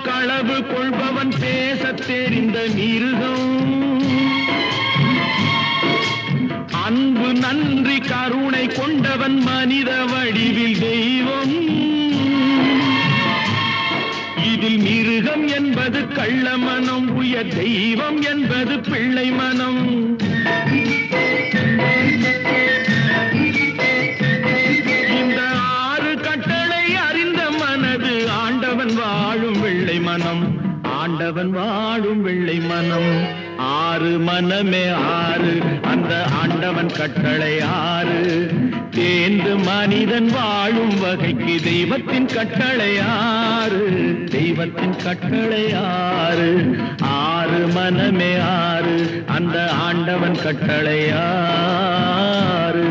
களவு கொள்பவன் பேசத் தெரிந்த மிருகம். அன்பு நன்றி கருணை கொண்டவன் மனித வடிவில் தெய்வம். இதில் மிருகம் என்பது கள்ள மனம், உயர் தெய்வம் என்பது பிள்ளை மனம். இந்த 6 கட்டளை அறிந்த மனது ஆண்டவன் வாழும் வெள்ளை மனம், ஆண்டவன் வாழும் வெள்ளை மனம். 6 மனமே 6, அந்த ஆண்டவன் கட்டளை 6. தேர்ந்து மனிதன் வாழும் வகைக்கு தெய்வத்தின் கட்டளை 6, தெய்வத்தின் கட்டளை 6. 6 மனமே 6, அந்த ஆண்டவன் கட்டளை 6.